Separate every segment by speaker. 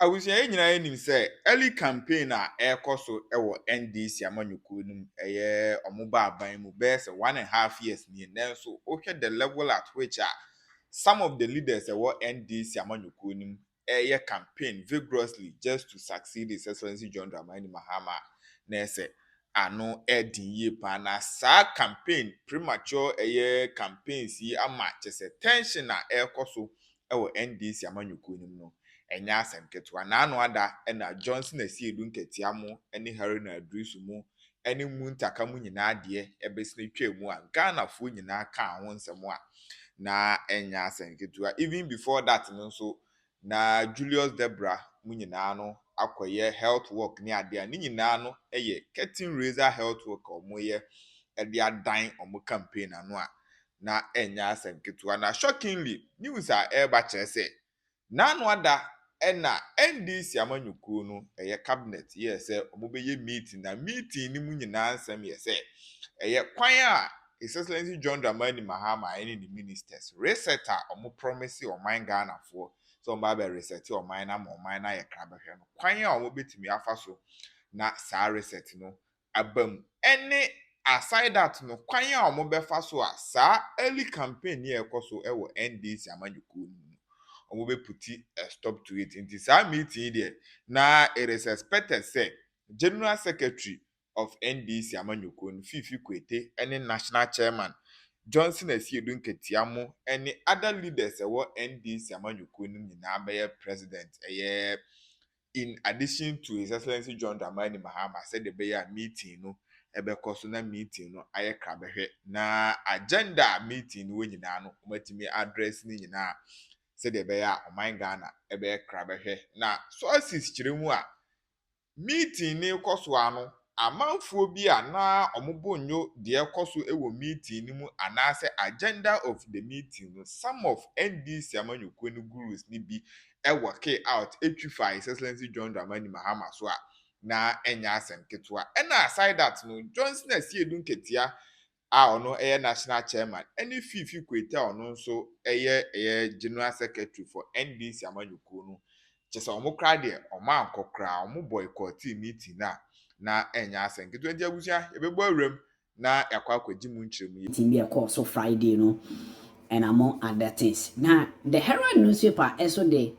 Speaker 1: awusia yɛ nyinaa nim sɛ early campaign a ɛrekɔ so ɛwɔ NDC amanyɔkuo no mu ɛyɛ ɔmo ba aban mu bɛyɛ sɛ 1.5 years nie nanso wohwɛ the level at which some of the leaders ɛwɔ NDC amanyɔkuo no mu ɛyɛ campaign vigorously just to succeed His Excellency John Dramani Mahama na ɛsɛ ano ɛdin yie paa na saa campaign premature ɛyɛ campaigns yi ama kyɛ sɛ tension a ɛrekɔ so ɛwɔ NDC amanyɔkuo no mu no enya asem ketewa na ano ada na Johnson Asiedu Nketia mo ene Haruna Adrisu mo ene mu ntaka mu nyina de ebesine twa mu a Ghana fo nyina ka ho nsem a na enya asem ketewa even before that no so na Julius Debra mu nyina no akoye health work ni ade a ni nyina no eye curtain raiser health work omoye ede adan omo campaign ano a na enya asem ketewa na shockingly news a eba kire se na ano ada ena NDC amanyukuo no eye cabinet yese omobeye meeting na meeting ni mu nyina nsem yese eye kwan a His Excellency John Dramani Mahama any the ministers reset a omo promise oman Ghana for so mba be reset oman na oman na ye krabehwe no kwan a omobetimi afa so na sa reset no abam ene aside that no kwan a omobefa so a sa early campaign ye ekoso ewo NDC amanyukuo no omo be puti a stop to it in this meeting there. Now it is expected say General Secretary of NDC amanyɔkuo no Fifi Kwete any national chairman Johnson Asiedu Nketia mo any other leaders ɛwɔ NDC amanyɔkuo no nyinaa bɛyɛ president in addition to His Excellency John Dramani Mahama said the bɛyɛ meeting no ɛbɛkɔ so na meeting no ayɛ krabɛhwɛ na agenda meeting no nyinaa no ɔmatumi address ni nyinaa said the bear oman Ghana ebe krabehwe na sources kire mu a meeting ne koso ano amanfo bi a na omobonyo de ekoso ewo meeting ni mu anase agenda of the meeting no some of NDC amanyɔkuo no gurus ni bi work out etwifa His Excellency John Dramani Mahama so a na enya asem ketwa na aside that no Johnson Asiedu Nketia ono national chairman any Fifi Kwete ono nso general secretary for NDC amanyɔkuo no chese omo kra de omo ankokra omo boycott meeting na enya asen kedu ndia busia ebebo awram na yakwa akwaji mu nkyeremu
Speaker 2: meeting be call so Friday no and among other things now the Herald newspaper also the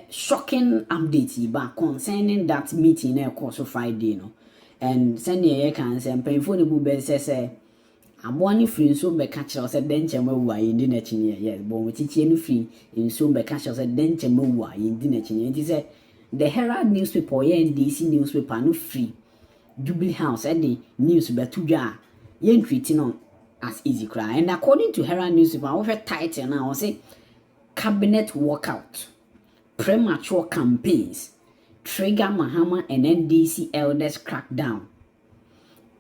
Speaker 2: shocking update ba concerning that meeting na call so Friday no and send ye can say painful the bube say aboni free so be catch us den chema wa yindi na chinye yes bon wetitie no free in so be catch us den chema wa yindi na chinye it say the Herald newspaper ye NDC newspaper no free Jubilee House the news be to dwa ye treating on as easy cry and according to Herald newspaper we have title now say cabinet walkout premature campaigns trigger Mahama and NDC elders crackdown.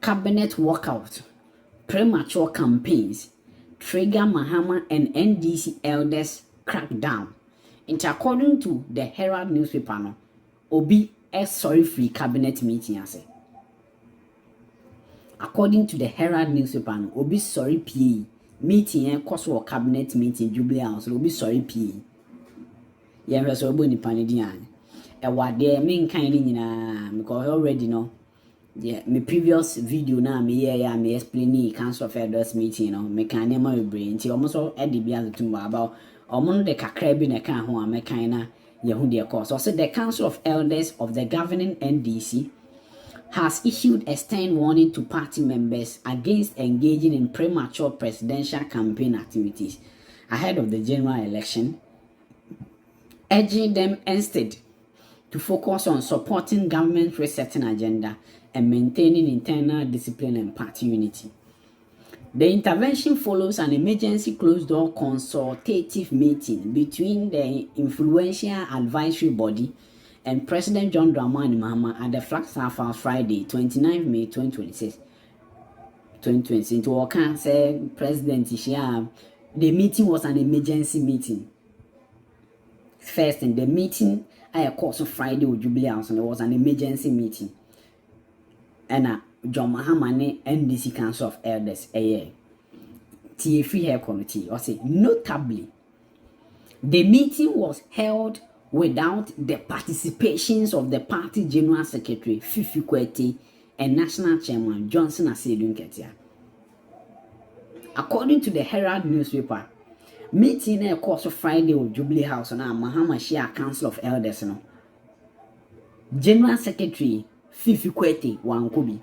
Speaker 2: Cabinet walkout. Premature campaigns trigger Mahama and NDC elders crackdown. According to the Herald newspaper, no, Obi a sorry free cabinet meeting. According to the Herald newspaper, no, Obi sorry PE meeting and cost or cabinet meeting Jubilee House. Obi sorry PE. Yeah, so Obi ni panedian. What there main kind because already know yeah my previous video now me explain council of elders meeting me can my brain ti almost all at the beyond about the kakra bi na kan ho me kan na ye hu de course so the council of elders of the governing NDC has issued a stern warning to party members against engaging in premature presidential campaign activities ahead of the general election, urging them instead to focus on supporting government resetting agenda and maintaining internal discipline and party unity. The intervention follows an emergency closed-door consultative meeting between the influential advisory body and President John Dramani Mahama at the Flagstaff House Friday, 29 May 2026. 2020. Into all can say President Ishia, the meeting was an emergency meeting. First, in the meeting, I course on Friday with Jubilee House, and it was an emergency meeting. And John Mahama NDC Council of Elders, TFE Hair Committee, or say notably, the meeting was held without the participations of the party general secretary Fifi Kwete and national chairman Johnson Asiedu Nketia. According to the Herald newspaper, meeting na course of Friday of Jubilee House na Mahama Shia Council of Elders no. General Secretary Fifi Kwete wankobi.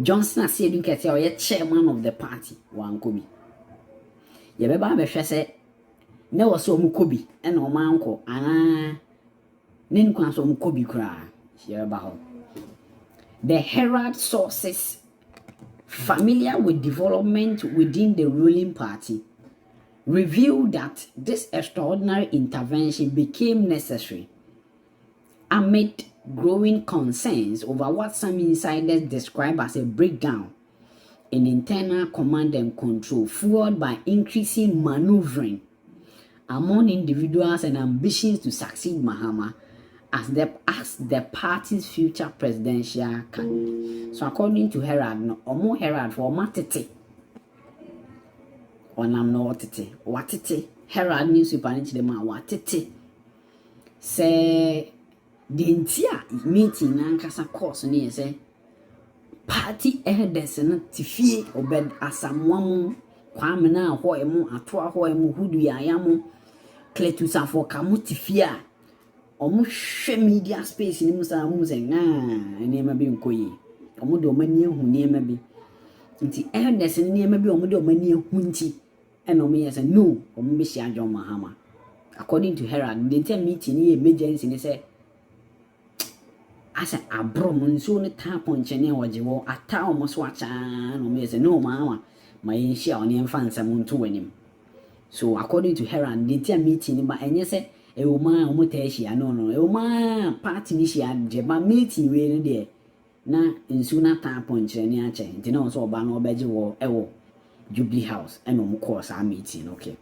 Speaker 2: Johnson Asiedu Nketia oye chairman of the party wankobi. Ye beba be hwe se na wo so omukobi e na omanko ana ne nkwan so omukobi kura ye beba ho. The Herald sources familiar with development within the ruling party revealed that this extraordinary intervention became necessary amid growing concerns over what some insiders describe as a breakdown in internal command and control, fueled by increasing maneuvering among individuals and ambitions to succeed Mahama as the party's future presidential candidate. So according to Herald, no, omo Herald for matete. Onam no watete. Herald newspaper nti dem watete. Say the entire meeting na nkasa course ni say party elders na tifie obed asamwam kwame na ho emu ato ho emu hudu ya yamu Cletus afọ kamu tifie a omo hwe media space ni musa mu se na enema bi nkoyi omo de omani ehu niema bi nti elders ni niema bi omo de omani ehu nti ena omo yesa no omo be shia John Mahama. According to Herald, the entire meeting ni emergency ni say asa abrom nso ne tap ponche ne waje wo ata omo so acha no me yesa no Mahama ma yin shia oni emfa nsam nto wanim. So according to Herald, the entire meeting ba enye say e o ma o mota ehia no e o ma party ni hia je ba meeting we no de na nsu na ta ponche ni ache nti na so oba na obeje wo e wo Jubilee House and no course our meeting. Okay,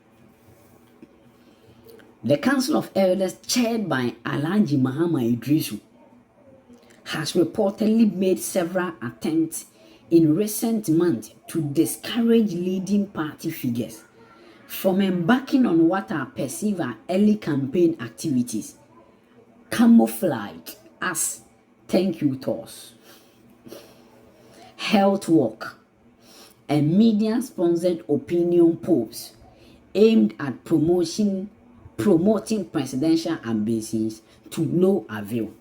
Speaker 2: the Council of Elders chaired by Alhaji Mahama Idrisu has reportedly made several attempts in recent months to discourage leading party figures from embarking on what are perceived as early campaign activities, camouflaged as thank you tours, health walk, and media-sponsored opinion polls aimed at promoting presidential ambitions to no avail.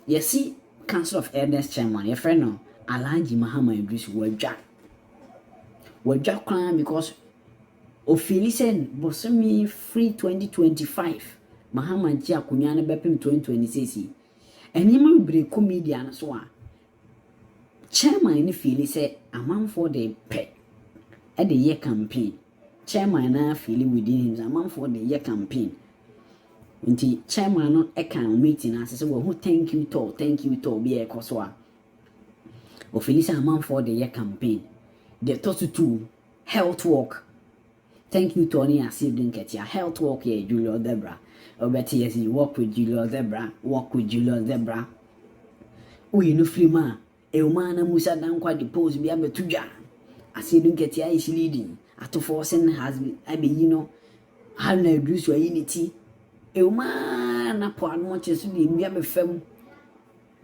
Speaker 2: You see, Council of Elders Chairman, your friend now, Alhaji Mahama Idris were crying because Ofilisen Bosumi free 2025 Mahama Ntia Kunyana Bepim 2026 and you break comedian so chairman ni feel say a man for the pet at the year campaign. Chairman na feel within him a man for the year campaign. Until chairman no account meeting as say well who thank you to be a coswa. Ofilisen a man for the year campaign. The total two health work. Thank you, Tony. Asiedu Nketia. Health work here, Julius Debra. Obeti yes, you work with Julius Debra. Work with Julius Debra. We no flima. Eumana Musa Dankwa deposed be able to jar. Asiedu Nketia is leading. Ato forcing has been, have no reduce your unity. Eumana poor watches to be able fem.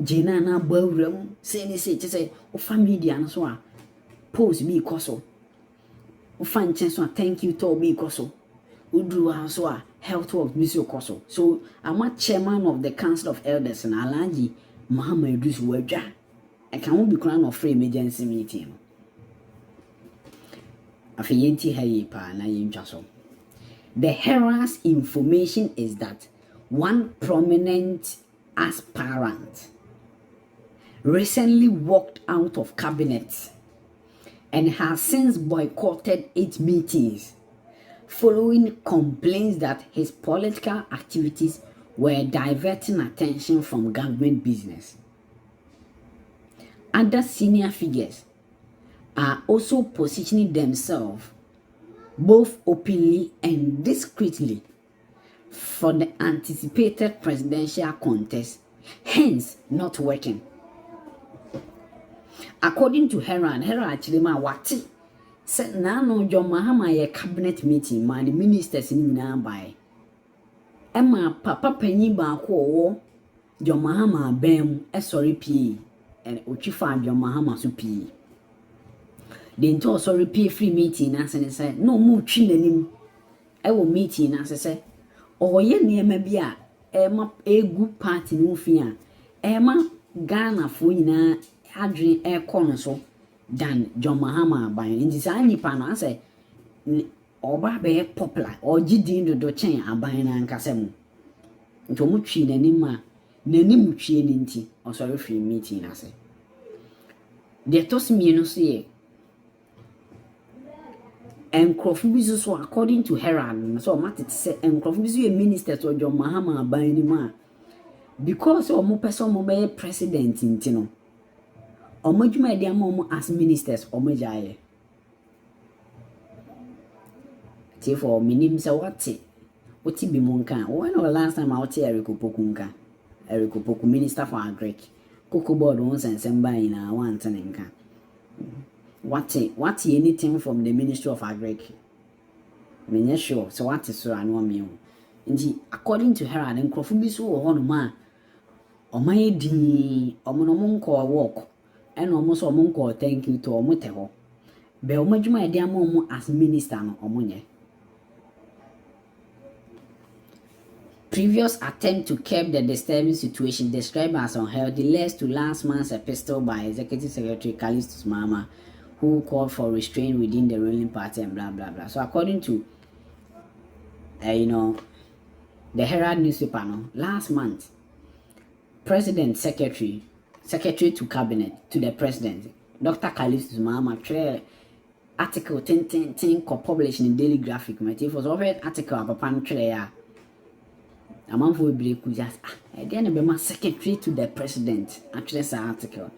Speaker 2: Jena na bawram. Say, say, o family and so pose be coso. Ufan chance thank you to be koso. Udru so health work be so koso. So I'm a chairman of the Council of Elders and Alhaji Mahama Idris Waja. I can't be crowned of free emergency meeting. Afiyenti hayi pa na yimchaso. The Herald's information is that one prominent aspirant recently walked out of cabinet and has since boycotted its meetings following complaints that his political activities were diverting attention from government business. Other senior figures are also positioning themselves both openly and discreetly for the anticipated presidential contest, hence not working. According to Herald actually ma wati said na no John Mahama ye cabinet meeting ma the ministers ni na buy Emma papa panyin baako wo John Mahama bam sorry pie and Uchifa John Mahama so pie. Den to sorry pie free meeting na say no mu twi nanim e wo meeting na say oye niema bi a ema egu party no fi a ema Ghana fo nyina adwen e kono so dan John Mahama ban nti sa nipa no say oba be popular ogidin do chen aban na nkasem nti mu twi nanim a nanim twi ni nti o sorry free meeting na say de tos mienu so ye encrofu bi so according to Herald so matter say encrofu bi so ye minister to John Mahama aban ni ma because omo person mo be president nti no omo dwuma de am omo as ministers omo jaye ti for minim say what bi mo nka when the last time I was here Erikopoku nka Erikopoku minister for agric Cocoa board won sensem ban na want nka what anything from the Ministry of Agric me sure so what is so anu me nti according to Herald nkrofo bi so wo ho no ma omaye di omo no mo nko work and omo so omo nko thank you to omo te ho be omo dwuma de am omo as minister no omo nye. Previous attempt to curb the disturbing situation described as unhealthy led to last month's epistle by Executive Secretary Callistus Mama, who called for restraint within the ruling party and blah blah blah. So according to the Herald newspaper, last month, Secretary to Cabinet to the President, Dr. Callistus Mama, article 10 published in Daily Graphic. It was over article about Pantrea. A man for break just again be my secretary to the president. Actually, this article.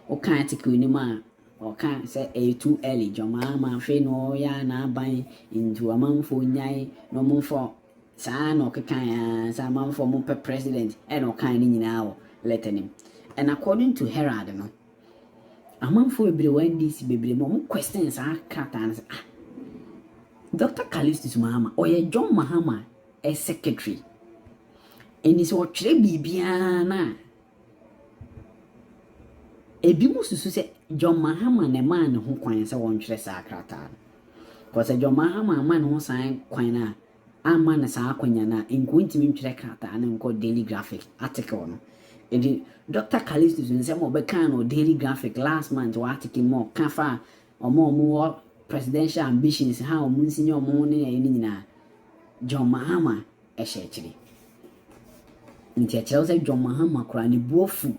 Speaker 2: Okay, article ni ma. Okay, say a too early. John Mahama fe no ya na ban into a man for nyai no more for sa no kekan sa man for mo president and no kind ni nyina letting him. And according to Herald no, a man for every when this baby mo questions are cut and Dr. Callistus Mahama or John Mahama a secretary. Eni so twere bibia na ebi mususu se John Mahama ne man ho kwan se won twere sa krata ko se John Mahama man ho san kwan na ama na sa akwanya na enkuntimi twere krata na nko Daily Graphic article no edi Dr. Callistus nse mo be kan no Daily Graphic last month wa article mo kafa omo presidential ambitions ha omo nsinye omo ne ye nyina John Mahama e shechiri nti a kyerɛw sɛ John Mahama kora ne buofu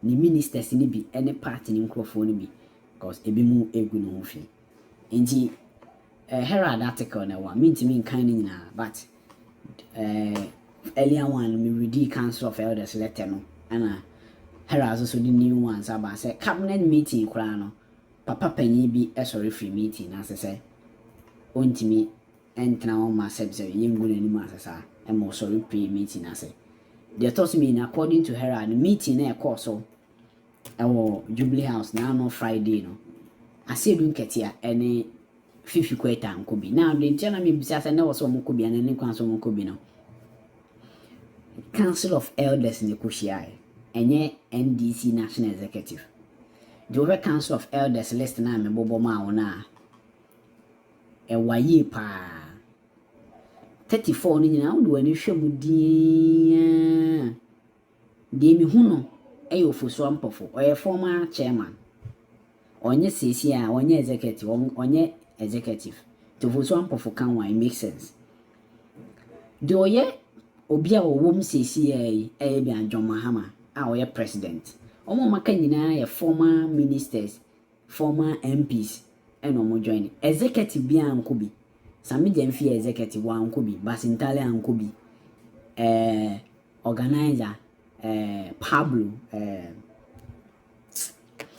Speaker 2: ne ministers ni bi ene party ne nkrofo ni bi because ebi mu egu no fi nti Herald article na wa mintimi nkan ni nyina but earlier one me read Council of Elders letter no ana Herald so the new ones about say cabinet meeting kora no papa panyi bi sorry free meeting na say ontimi entna on ma sebse yimgu ni ma sasa e mo sorry free meeting na say they told me according to Herald meeting na course so Jubilee House na no Friday no Asiedu Nketia ene fifi kweta nkobi na de ntia me bisa say na wo so nkobi na ne kwan so nkobi no Council of Elders ne kushia enye NDC National Executive the over Council of Elders list na me bobo ma wona waye pa 34 ni nyina wo ani hwemu dia de mi hu no ofoso ampofo oye former chairman onye sesi a onye executive to foso ampofo kan wa make sense de oye obi a wom sesi a bi an John Mahama a oye president omo maka nyina ye former ministers former MPs and omo join executive bi an ko bi Sami Jemfi executive wa ankobi Basintale ankobi organizer Pablo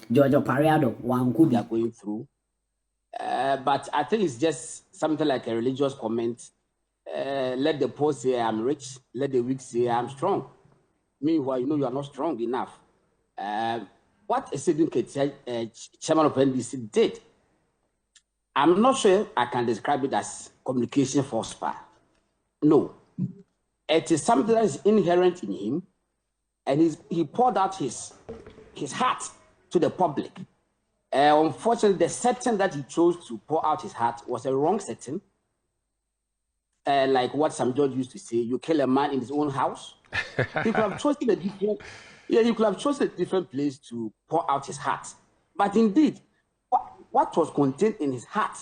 Speaker 2: Giorgio Pariado wa ankobi
Speaker 3: are going through but I think it's just something like a religious comment. Let the poor say I'm rich, let the weak say I'm strong. Meanwhile, you are not strong enough. What Asiedu Nketia, chairman of NDC, did, I'm not sure I can describe it as communication for SPA. No. It is something that is inherent in him, and he poured out his heart to the public. Unfortunately, the setting that he chose to pour out his heart was a wrong setting. Like what Sam George used to say, you kill a man in his own house. He could have chosen he could have chosen a different place to pour out his heart. But indeed, what was contained in his heart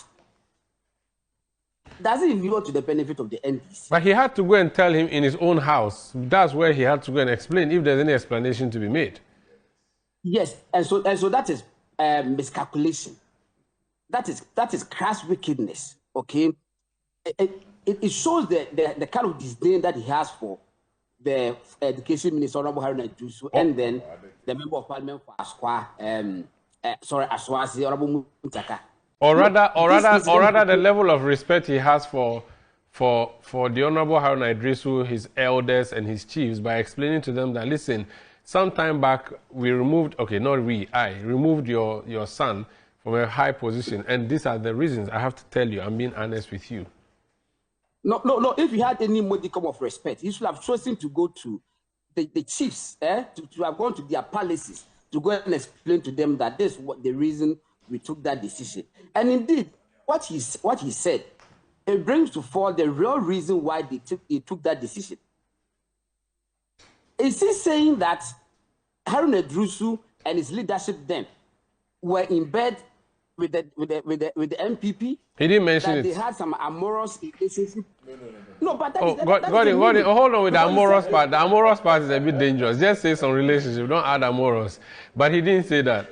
Speaker 3: doesn't inure to the benefit of the NDC.
Speaker 4: But he had to go and tell him in his own house. That's where he had to go and explain if there's any explanation to be made.
Speaker 3: Yes, and so that is miscalculation. That is crass wickedness. Okay, it shows the kind of disdain that he has for the Education Minister, Honorable Haruna Iddrisu, and then the Member of Parliament for Aswa, Aswasi, Honorable Muntaka.
Speaker 4: Or rather, the level of respect he has for the Honorable Haruna Iddrisu, his elders and his chiefs, by explaining to them that, listen, some time back we removed, I removed your son from a high position, and these are the reasons. I have to tell you, I'm being honest with you.
Speaker 3: No. If he had any modicum of respect, he should have chosen to go to the chiefs, to have gone to their palaces, to go and explain to them that this is what the reason we took that decision. And indeed, what he said, it brings to fore the real reason why they took that decision. Is he saying that Haruna Iddrisu and his leadership then were in bed with the MPP?
Speaker 4: He didn't mention
Speaker 3: that
Speaker 4: it.
Speaker 3: They had some amorous relationship. No, but
Speaker 4: got it. Hold on with the amorous part. The amorous part is a bit dangerous. Just say some relationship. Don't add amorous. But he didn't say that.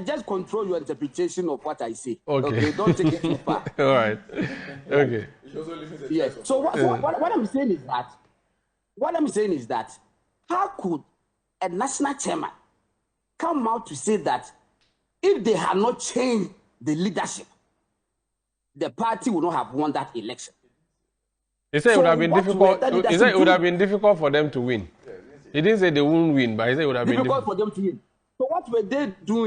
Speaker 3: Just control your interpretation of what I say.
Speaker 4: Okay.
Speaker 3: Don't take it too far.
Speaker 4: All right. Okay.
Speaker 3: Yes. So what I'm saying is that how could a national chairman come out to say that if they had not changed the leadership, the party would not have won that election?
Speaker 4: He said it would have been difficult. He said it would have been difficult for them to win. He didn't say they won't win, but he said it would have been difficult
Speaker 3: for them to win. So what were they doing?